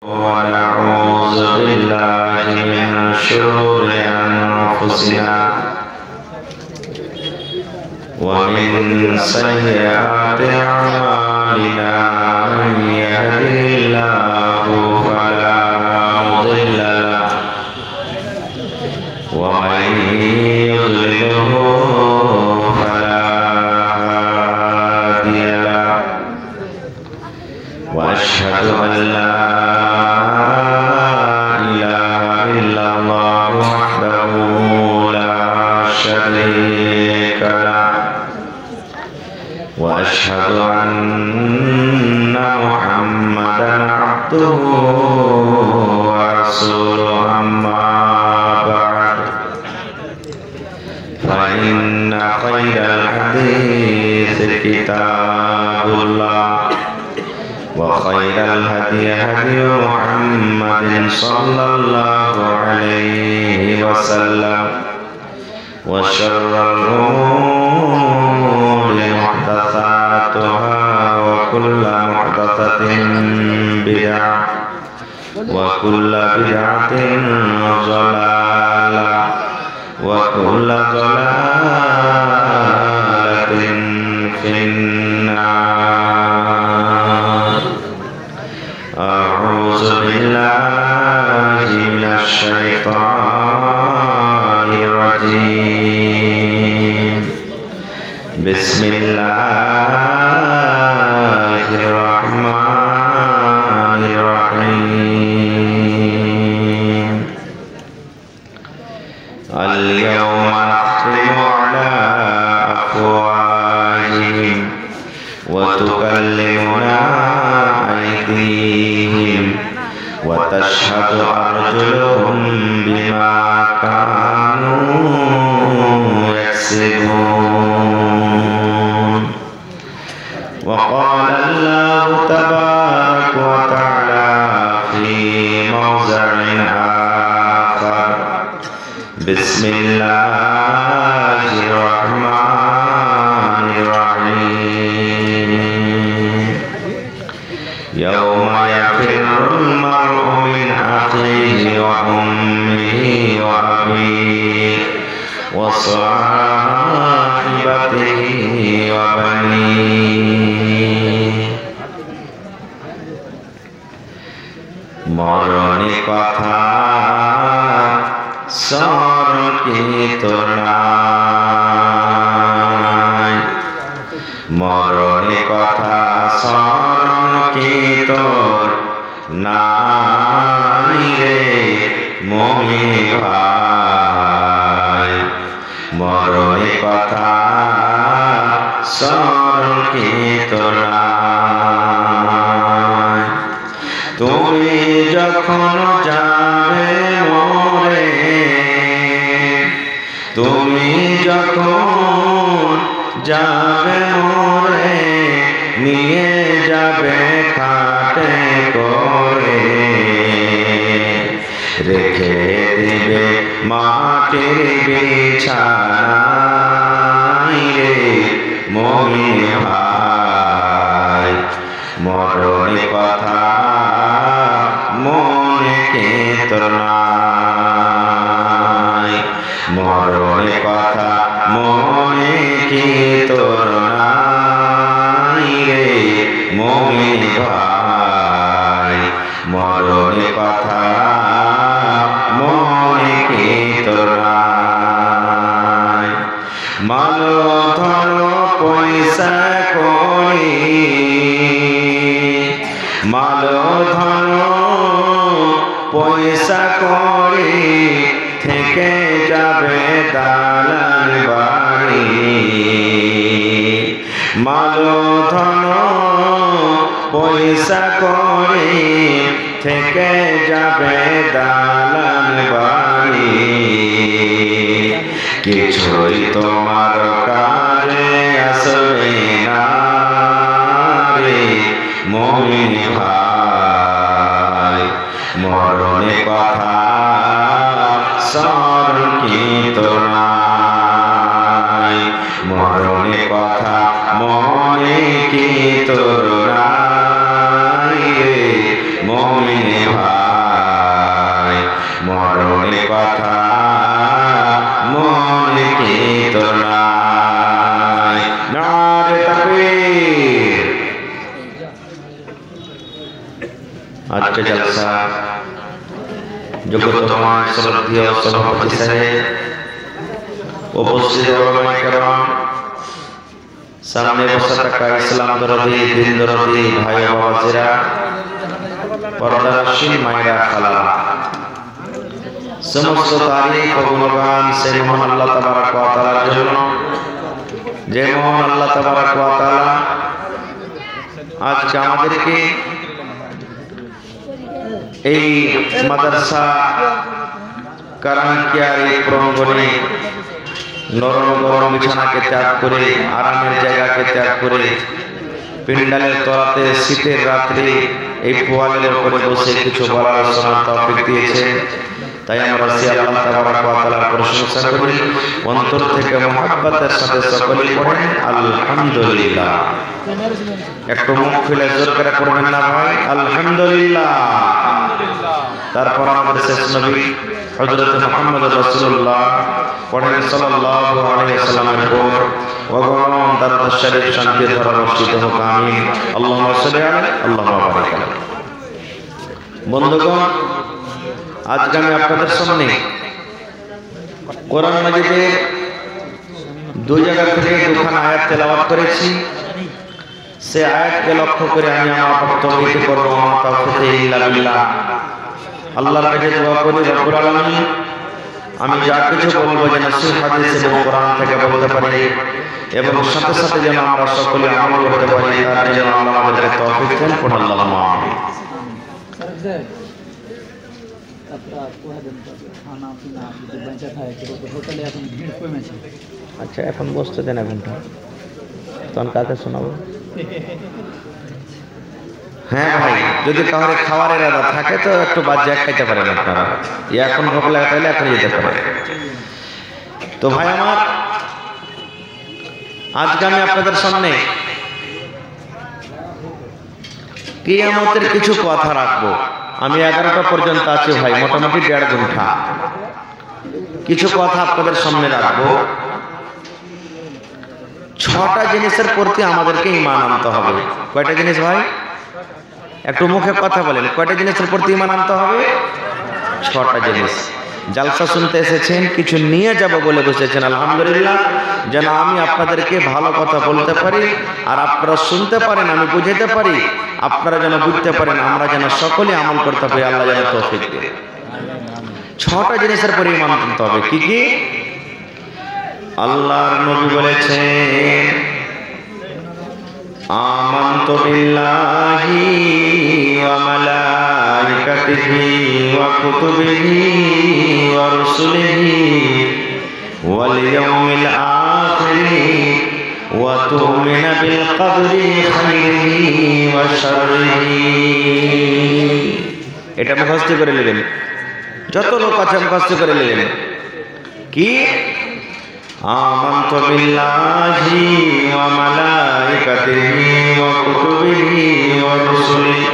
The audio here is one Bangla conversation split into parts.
ونعوذ بالله من شرور أنفسنا ومن سيئات أعمالنا من يهده الله فلا مضل له ومن يضلله فلا هادي له وأشهد أن لا وأشهد أن محمدا عبده ورسوله أما بعد فإن خير الحديث كتاب الله وخير الهدي هدي محمد صلى الله عليه وسلم وشر الأمور محدثاتها وكل محدثة بدعة وكل بدعة ضلالة وكل ضلالة في النار. أعوذ بالله من الشيطان الرجيم. بسم الله الرحمن الرحيم. اليوم نختم على أفواههم وتكلمنا أيديهم وتشهد أرجلهم بما كانوا يكسبون. وقال الله تبارك وتعالى في موضع آخر: بسم الله الرحمن الرحيم. يوم يفر المرء من أخيه وأمه وأبيه وصاحبته وبنيه. মরণে কথা সংকিত নাই, মরণে কথা সংকিত নাই রে মুমিন ভাই, মরণে কথা সংকিত নাই। তুমি যখন যাবে মরে, তুমি যখন যাবে মরে, নিয়ে যাবে খাটে করে, রেখে দিবে মাটির বিছানায় রে মুমিন ভাই, মরণে কথা মনে কি তোর নাই, মরণে কথা মনে কি তোর নাই রে মুমিন ভাই, মরণে কথা মনে কি তোর নাই। মাল ধন পয়সা করি, মাল ধন পয়সা করি, থেকে যাবে দালান বাড়ি। মাল ধন পয়সা করি, থেকে যাবে দালান বাড়ি। কিছুই তোমার কাজে আসবে না রে মুমিন ভাই, মরণে কথা সংকিত নাই, মরণে কথা মনে কি তোর নাই রে মুমিন ভাই মরণে কথা মনে কি তোর নাই। নারে তাকবীর। আজকে জলসা যোগ্যতম শ্রদ্ধেয় সভাপতি সাহেব, উপস্থিত ওলামায়ে কেরাম, সামনে বসা থাকা ইসলাম দরদি দিন দরদি ভাই ও বাবাজিরা, পর্দানশীল মায়েরা খালারা, সমস্ত তারিফ ও গুণগান সেই মহান আল্লাহ তাবারক ওয়া তাআলার জন্য, যে মহান আল্লাহ তাবারক ওয়া তাআলা আজকে আমাদেরকে এই মাদ্রাসা কারাঙ্কিয়ার এই প্রাঙ্গণে নরম গরম বিছানাকে ত্যাগ করে, আরামের জায়গাকে ত্যাগ করে, পিন্ডালের তলাতে শীতের রাত্রে এই পোয়ালের উপরে বসে কিছু বলার শোনার তৌফিক দিয়েছে। তাই আমরা সে আল্লাহ তাবারক ওয়া তাআলার প্রশংসা করি, অন্তর থেকে মুহাব্বতের সাথে সকলেই পড়েন আলহামদুলিল্লাহ। একটু মুখ খুলে জোর করে পড়বেন না ভাই, আলহামদুলিল্লাহ। তারপর আমাদের শেষ নবী হযরত মুহাম্মদ রাসূলুল্লাহ পড়েন সাল্লাল্লাহু আলাইহি ওয়াসাল্লামের উপর অগণন দরুদ শরীফ শান্তির ধারা বর্ষিত হোক, আমিন। আল্লাহুম্মা সাল্লি আলাইহি আল্লাহুম্মা বারিক আলাইহি। বন্ধুগণ, আজকে আমি আপনাদের সামনে কোরআন মাজিদের দুই জায়গা থেকে দুখানা আয়াত তেলাওয়াত করেছি। সে আয়াতকে লক্ষ্য করে আমি আমার বক্তব্য করব। আমার তাওফীক ইল্লা বিল্লাহ। আল্লাহর কাছে দোয়া করি রব্বুল আলামিন আমি যা কিছু বলবো যেন সহিহ হাদিস এবং কোরআন থেকে বলতে পারি এবং সাথে সাথে যেন আমরা সকলে আমল করতে পারি, তার জন্য আল্লাহ আমাদেরকে তৌফিক দেন। পড়ুন আল্লাহুম্মা আমিন। আচ্ছা, এখন বসতে দেন, এখনটা তখন কাকে শোনাবো? হ্যাঁ ভাই, যদি কাউরে খাওয়ারের ইরাদা থাকে তো একটু বাদ যা খাইতে পারেন আপনারা। এখন ভোগ লাগা তাহলে এখন যেতে পারে। তো ভাই আমার, আজকে আমি আপনাদের সামনে কিয়ামতের কিছু কথা রাখবো। আমি 11টা পর্যন্ত আছি ভাই, মোটামুটি 1.5 ঘন্টা। কিছু কথা আপনাদের সামনে রাখবো। 6টা জিনিসের প্রতি আমাদেরকে ঈমান আনতে হবে। কয়টা জিনিস ভাই? একটু মুখে কথা বলেন, কয়টা জিনিসের প্রতি ঈমান আনতে হবে? 6টা জিনিস। জালসা শুনতে এসেছেন, কিছু নিয়ে যাব বলে বসেছেন, আলহামদুলিল্লাহ। যেন আমি আপনাদেরকে ভালো কথা বলতে পারি আর আপনারা শুনতে পারেন, আমি বুঝাতে পারি, আপনারা যেন বুঝতে পারেন, আমরা যেন সকলে আমল করতে পারি। আল্লাহ যেন তৌফিক দেয়। 6টা জিনিসের পরে ঈমান আনতে হবে। কি কি? আল্লাহর নবী বলেছেন, আমানতু বিল্লাহি ওয়া মালাইকাতিহি ওয়া কুতুবিহি ওয়া রুসুলিহি ওয়াল ইয়াউমিল আখিরি ওয়া তু'মিনু বিল কদরি খাইরিহি ওয়া শাররিহি। এটা মুখস্থ করে নেবেন, যত লোক আছে মুখস্থ করে নেবেন। কি? আমানতু বিল্লাহি ওয়া মালাইকাতিহি ওয়া কুতুবিহি ওয়া রুসুলিহি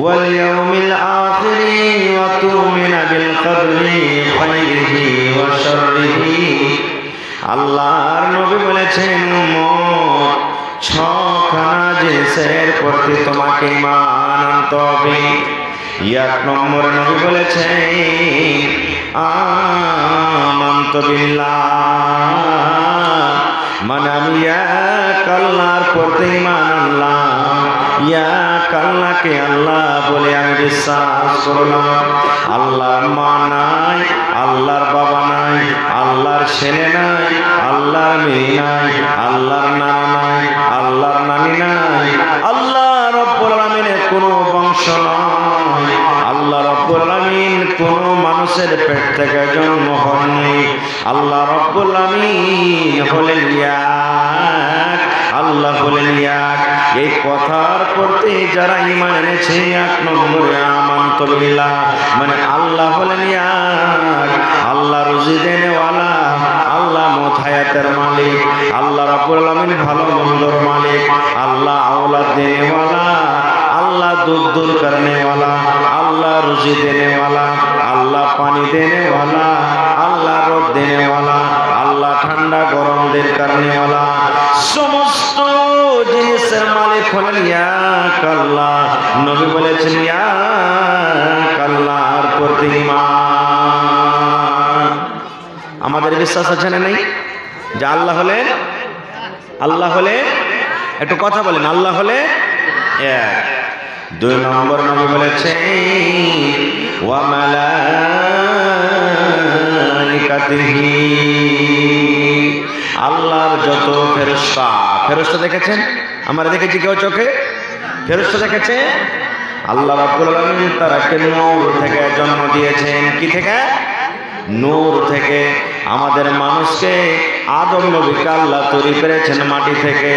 ওয়াল ইয়াউমিল আখিরি ওয়া তু'মিনু বিল কদরি খাইরিহি ওয়া শাররিহি। আল্লাহর নবী বলেছেন, উম্মত, 6খানা জিনিসের প্রতি তোমাকে ঈমান আনতে হবে। 1 নম্বরে নবী বলেছেন, আমানতু বিল্লাহ, মানে আমি এক আল্লাহর প্রতি ঈমান আনলাম। এক আল্লাহকে আল্লাহ বলে আমি বিশ্বাস করলাম। আল্লাহর মা নাই, আল্লাহর বাবা নাই, আল্লাহর ছেলে নাই, আল্লাহর মেয়ে নাই, আল্লাহর নানা নাই, আল্লাহর নানি নাই, আল্লাহ রব্বুল আলামিনের কোনো বংশ নয়, আল্লাহ রব্বুল আলামিন কোনো মানুষের পেট থেকে জন্ম হননি। আল্লাহ রব্বুল আলামিন হলেন এক, আল্লাহ হলেন এক। এই কথার প্রতি যারা ঈমান এনেছে, 1 নম্বরে আমানতু বিল্লাহ, মানে আল্লাহ হলেন এক, আল্লাহ রুজি দেনেওয়ালা, আল্লাহ মত হায়াতের মালিক, আল্লাহ রব্বুল আলামিন ভালো মন্দর মালিক, আল্লাহ আওলাদ দেনেওয়ালা, আল্লাহ দুধ দূর করনেওয়ালা, আল্লাহ रुज़ी देने वाला, अल्लाह पानी देने वाला, अल्लाह रोद देने वाला, अल्लाह ठंडा गरम दिन करने वाला, समस्त जिनिसेर मालिक हलेन एक अल्लाह। नबी बोलेছেন এক আল্লাহর প্রতি ঈমান। আমাদের বিশ্বাস আছে না নাই যে আল্লাহ হলেন, আল্লাহ হলে একটু কথা বলেন, আল্লাহ হলে এক। দুই নম্বর নবী বলেছেন ওয়া মালাইকাতিহি, আল্লাহর যত ফেরেশতা। ফেরেশতা দেখেছেন? আমরা দেখেছি কেউ চোখে? ফেরেশতা দেখেছে? আল্লাহ রাব্বুল আলামিন তারাকে নূর থেকে জন্ম দিয়েছেন। কি থেকে? নূর থেকে। আমাদের মানুষকে আদম নবীকে আল্লাহ তৈরি করেছেন মাটি থেকে,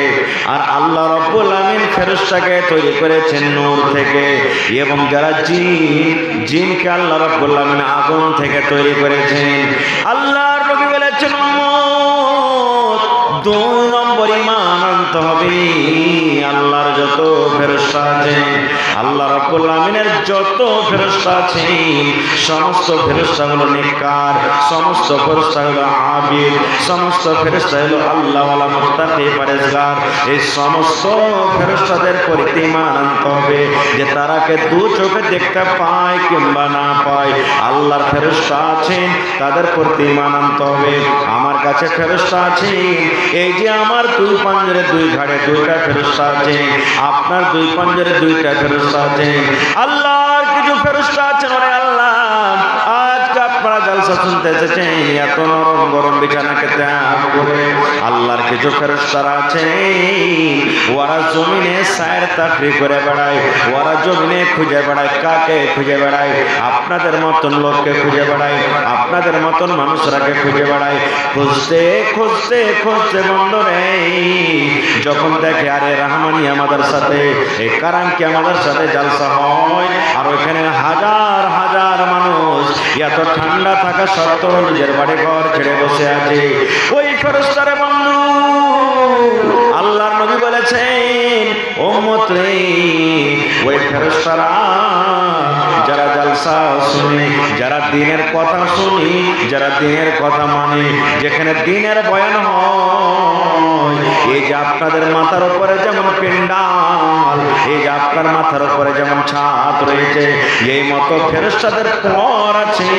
আর আল্লাহ রাব্বুল আলামিন ফেরেশতাকে তৈরি করেছেন নূর থেকে। এবং যারা জিনকে আল্লাহ রাব্বুল আলামিন আগুন থেকে তৈরি করেছেন। আল্লাহর নবী বলেছেন উম্মত, দুই নম্বর ঈমান আনতে হবে আল্লাহর যত ফেরেশতা আছে, আল্লাহ রাব্বুল আলামিনের যত ফেরেশতা আছে, সমস্ত ফেরেশতা হলো নেককার, সমস্ত ফেরেশতা হলো আবিদ, সমস্ত ফেরেশতা হলো আল্লাহওয়ালা মুত্তাকি পরেজগার। এই সমস্ত ফেরেশতাদের প্রতি ঈমান আনতে হবে যে তারাকে দু চোখে দেখতে পায় কিংবা না পায়, আল্লাহর ফেরেশতা আছেন, তাদের প্রতি ঈমান আনতে হবে। আমার কাছে ফেরেশতা আছে, এই যে আমার দুই পাঞ্জরে দুই ঘাড়ে দুইটা ফেরেশতা আছে, আপনার দুই পাঞ্জরে দুইটা ফেরেশতা আছে। আল্লাহর কিছু ফেরেশতা আছেন, ওরে আল্লাহ আজকে আপনারা জলসা শুনতে এসেছেন, এত নরম গরম বিছানাকে ত্যাগ করে আল্লাহর কিছু ফেরেশতারা আছে, ওরা জমিনে সায়ের তাফরি করে বেড়ায়, ওরা জমিনে খুঁজে বেড়ায়। কাকে খুঁজে বেড়ায়? আপনাদের মতন লোককে খুঁজে বেড়ায়, আপনাদের মতন মানুষরাকে খুঁজে বেড়ায়। খুঁজতে খুঁজতে খুঁজতে বন্ধ নেই, যখন দেখে আরে রহমানি আমাদের সাথে, এই কারাঙ্কি আমাদের সাথে জলসা হয়, আর ওইখানে হাজার হাজার মানুষ এত ঠান্ডা থাকা সত্ত্বেও নিজের বাড়ি ঘর ছেড়ে বসে আছে, ওই ফেরেশতারে বন্ধু আল্লাহর নবী বলেছেন উম্মত রে, ওই ফেরেশতারা যারা জলসা শুনে, যারা দিনের কথা শুনি, যারা দিনের কথা মানে, যেখানে দিনের বয়ান হয়, এই যে আপনাদের মাথার উপরে যেমন পেন্ডাল, এই যে আপনার মাথার উপরে যেমন ছাদ রয়েছে, এই মতো ফেরেশতাদের পর আছে,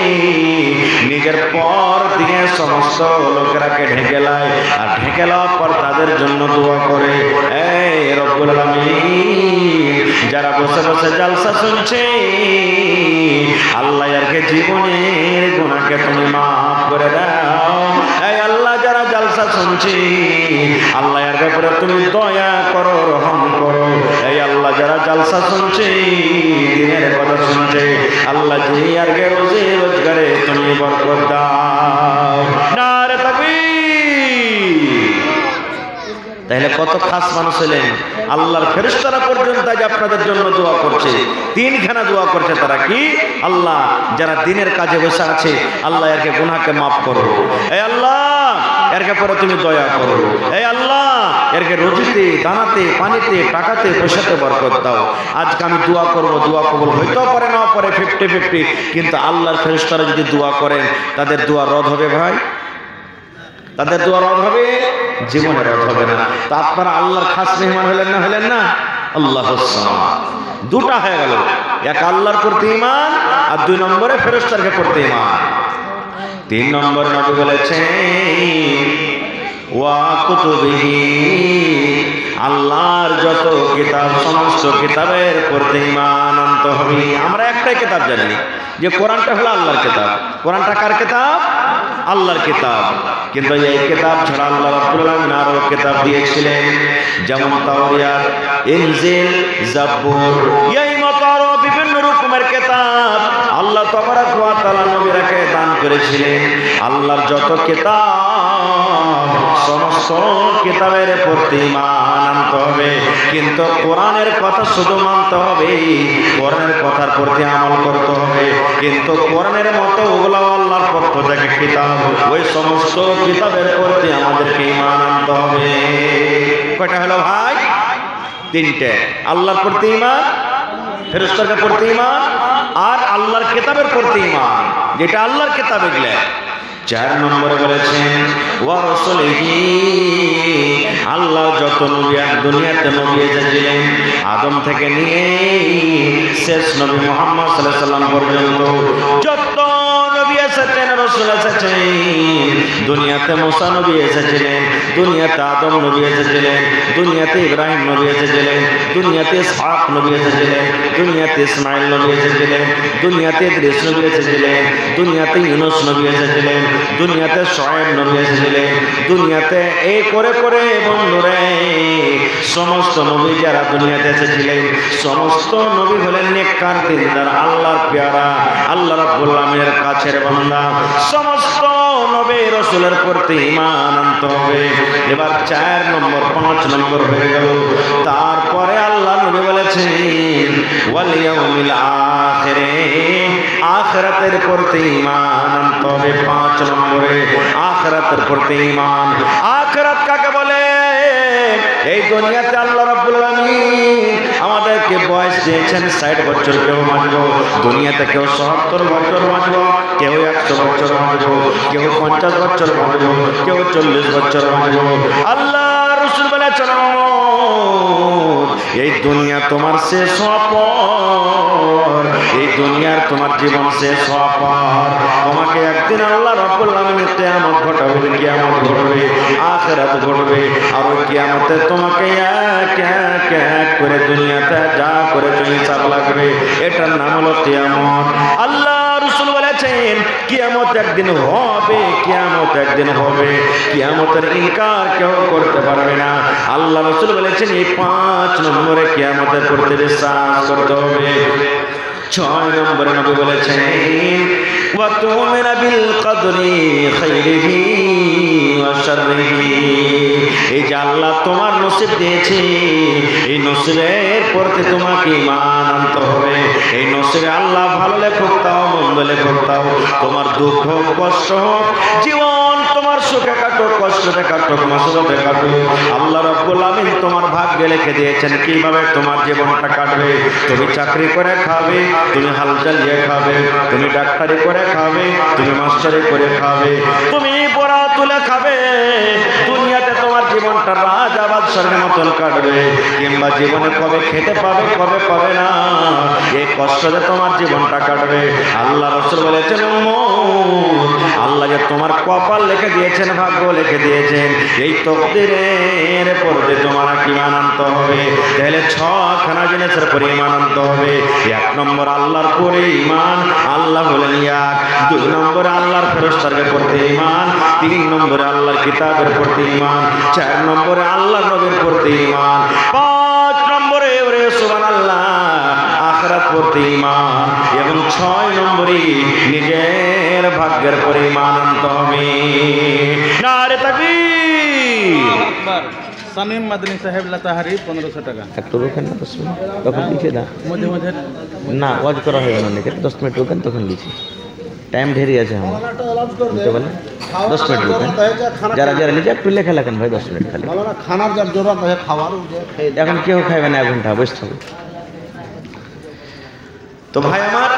নিজের পর দিয়ে সমস্ত লোকেরাকে ঢেকে লায়, আর ঢেকে লওয়ার পর তাদের জন্য দোয়া করে। এই রব্বুল আলামিন যারা বসে বসে জলসা শুনছে, আল্লাহ এরকে জীবনের গুনাহকে তুমি মাফ করে দাও। এই আল্লাহ যারা জলসা শুনছে, আল্লাহ এর ব্যাপারে তুমি দয়া করো, রহম করো। এই আল্লাহ যারা জলসা শুনছে, দিনের কথা শুনছে, আল্লাহ জি আর গে রোজি রোজগারে তুমি বরকত দাও। নারে তাকবীর। তাহলে কত খাস মানুষ হলেন, আল্লাহর ফেরেশতারা পর্যন্ত আজ আপনাদের জন্য দোয়া করছে, তিনখানা দোয়া করছে। তারা কি? আল্লাহ যারা দিনের কাজে বসে আছে, আল্লাহ এরকে গুনাহকে মাফ করো। এই আল্লাহ এরকে পরে তুমি দয়া করো। এই আল্লাহ এরকে রুজিতে, দানাতে, পানিতে, টাকাতে, পয়সাতে বরকত দাও। আজকে আমি দোয়া করব, দোয়া কবুল হইতেও পারে না পারে, 50-50, কিন্তু আল্লাহর ফেরেশতারা যদি দোয়া করেন, তাদের দোয়া রদ হবে ভাই, তাদের দোয়া রদ হবে, জীবনে রদ হবে না। তো আপনারা আল্লাহর খাস মেহমান হলেন না, হলেন না? আল্লাহুস সামাদ। দুটা হয়ে গেল, এক আল্লাহর প্রতি ঈমান, আর দুই নম্বরে ফেরেশতাকে প্রতি ঈমান। তিন নম্বর নবী বলেছেন ওয়া কুতুবিহি, আল্লাহর যত কিতাব, সমস্ত কিতাবের প্রতি ঈমান আনতে হবে। আমরা একটাই কিতাব জানি যে কোরআনটা হলো আল্লাহর কিতাব। কোরআনটা কার কিতাব? আল্লাহর কিতাব। কিন্তু এই কিতাব ছাড়া আল্লাহ রাব্বুল আলামিন আরো কিতাব দিয়েছিলেন, যেমন তাওরাত, ইনজিল, জাবুর, এই মত আরো বিভিন্ন রকমের কিতাব আল্লাহ তাবারাক ওয়া তাআলা নবীরাকে দান করেছিলেন। আল্লাহর যত কিতাব, সমস্ত কিতাবের প্রতি ঈমান আনতে হবে, কিন্তু কোরআনের কথা শুধু মানতে হবে, কোরআনের কথার প্রতি আমল করতে হবে। কিন্তু কোরআনের মতো ওগুলো আল্লাহর পক্ষ থেকে কিতাব, ওই সমস্ত কিতাবের প্রতি আমাদেরকে ঈমান আনতে হবে। কয়টা হলো ভাই? তিনটে। আল্লাহর প্রতি ঈমান, ফেরেশতার প্রতি ঈমান, আর কিতাবের প্রতি ঈমান, যেটা আল্লাহর কিতাবে গেলে। 4 নম্বরে বলেছেন ওয়া রাসূলিহি, আল্লাহ যত নবী আর দুনিয়াতে নবী এসেছিলেন আদম থেকে নিয়ে শেষ নবী মুহাম্মদ সাল্লাল্লাহু আলাইহি সাল্লাম পর্যন্ত যত নবী এসেছেন, রাসূল এসেছেন, দুনিয়াতে মুসা নবী এসেছিলেন, দুনিয়াতে আদম নবী এসেছিলেন, দুনিয়াতে ইব্রাহিম নবী এসেছিলেন, দুনিয়াতে ইসহাক নবী এসেছিলেন, দুনিয়াতে ইসমাঈল নবী এসেছিলেন, দুনিয়াতে ইদ্রিস নবী এসেছিলেন, দুনিয়াতে ইউনূস নবী এসেছিলেন, দুনিয়াতে শুআয়ব নবী এসেছিলেন, দুনিয়াতে এই করে করে বন্ধুরে সমস্ত নবী যারা দুনিয়াতে এসেছিলেন সমস্ত নবী হলেন নেককার দিনদার আল্লাহর পেয়ারা, আল্লাহ রাব্বুল আলামিনের কাছের বান্দা। সমস্ত নবী রাসূলের প্রতি ঈমান আনতে হবে। এবার 4 নম্বর 5 নম্বর হয়ে গেল। তারপরে আল্লাহ নবী বলেছেন ওয়াল ইয়াউমিল আখিরে, আখিরাতের প্রতি ঈমান আনতে হবে। 5 নম্বরে আখিরাতের প্রতি ঈমান। আখিরাত কাকে বলে? এই দুনিয়াতে আল্লাহ রাব্বুল আলামিন আমাদেরকে বয়স দিয়েছেন 60 বছর, কেউ বাঁচব দুনিয়াতে, কেউ 70 বছর বাঁচব, কেউ 100 বছর বাঁচব, কেউ 50 বছর বাঁচব, কেউ 40 বছর বাঁচব। আল্লাহ রাসূল বলেছেন এই দুনিয়া তোমার শেষ হওয়ার পর, এই দুনিয়ার তোমার জীবন শেষ হওয়ার পর তোমাকে একদিন আল্লাহ রাব্বুল আলামিন কিয়ামত ঘটাবে, কিয়ামত ঘটবে, আখিরাত ঘটবে। আর ওই কিয়ামতে তোমাকে এক এক এক করে দুনিয়াতে যা করে হিসাব লাগবে, এটার নাম হলো কিয়ামত। আল্লাহ রাসূল বলেছেন কিয়ামত একদিন হবে, কিয়ামত একদিন হবে, কিয়ামতের ইনকার কেউ করতে পারবে না। আল্লাহ রাসূল বলেছেন এই 5 নম্বরে কিয়ামতের প্রতি বিশ্বাস করতে হবে। 6 নম্বরে নবী বলেছেন ওয়া তুমিনা বিল কদরি খাইরিহি ওয়া শাররিহি, এই যে আল্লাহ তোমার নসিব দিয়েছে এই নসিবের প্রতি তোমাকে ঈমান আনতে হবে। এই নসিবে আল্লাহ ভালো লেখক দাও, মন্দ লেখক দাও, তোমার দুঃখ কষ্ট হোক, জীবন তোমার সুখে কাটুক, কষ্টে কাটুক, মুসিবতে কাটুক, আল্লাহ রাব্বুল আলামিন তোমার ভাগ্যে লিখে দিয়েছেন কিভাবে তোমার জীবনটা কাটবে। তুমি চাকরি করে খাবে, তুমি হাল চালিয়ে খাবে, তুমি ডাক্তারি করে খাবে, তুমি মাস্টারি করে খাবে, তুমি পড়া তুলে খাবে। দুনিয়াতে তোমার জীবনটা রাজা বাদশার মতন কাটবে, কিংবা জীবনে কবে খেতে পাবে কবে পাবে না, এই কষ্টে তোমার জীবনটা কাটবে। আল্লাহ রাসূল বলেছেন আল্লাহ যে তোমার কপাল লিখে দিয়েছেন, ভাগ্য লিখে দিয়েছেন, এই তকদিরের প্রতি তোমার ঈমান আনতে হবে। তাহলে 6খানা জিনিসের উপর ঈমান আনতে হবে। 1 নম্বর আল্লাহর উপরে ঈমান, আল্লাহ হলেন এক। 2 নম্বরে আল্লাহর ফেরেশতাদের প্রতি ঈমান, 3 নম্বরে আল্লাহর কিতাবের প্রতি ঈমান, 4 নম্বরে আল্লাহর নবীর প্রতি ঈমান, 5 নম্বরে ওরে সুবহানাল্লাহ আখিরাত প্রতি ঈমান, এবং 6 নম্বরে নিজের ভাগ্যের উপরে ঈমান আনতে হবে। নারে তাকবীর। শামীম মাদনী সাহেব লাতাহারি 1500 টাকা। একটু রোকেন না 10 মিনিট, তখন লিখে দাও। মধ্যে মধ্যে না ওয়াজ করা হবে না, লিখে 10 মিনিট রোকেন, তখন লিখি। টাইম ঢেরি আছে আমার, বুঝতে পারলেন? 10 মিনিট রোকেন, যারা যারা লিখে একটু লেখা লেখেন ভাই, 10 মিনিট খালি। খানার যার জরুরত হয় খাওয়ার, এখন কেউ খাইবে না, 1 ঘন্টা বসতে হবে। তো ভাই আমার